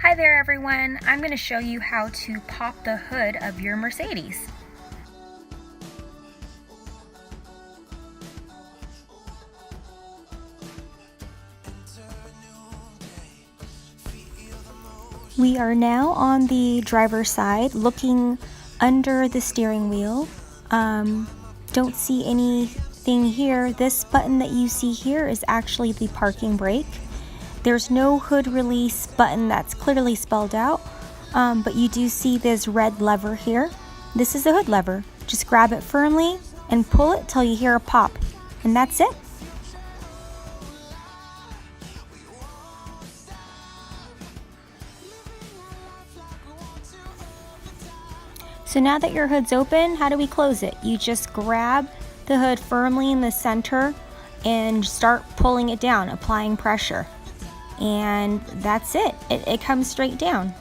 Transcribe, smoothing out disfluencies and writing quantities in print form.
Hi there everyone, I'm going to show you how to pop the hood of your Mercedes. We are now on the driver's side looking under the steering wheel. Don't see anything here. This button that you see here is actually the parking brake. There's no hood release button that's clearly spelled out, but you do see this red lever here. This is the hood lever. Just grab it firmly and pull it till you hear a pop, and that's it. So now that your hood's open, how do we close it? You just grab the hood firmly in the center and start pulling it down, applying pressure. And that's it. It comes straight down.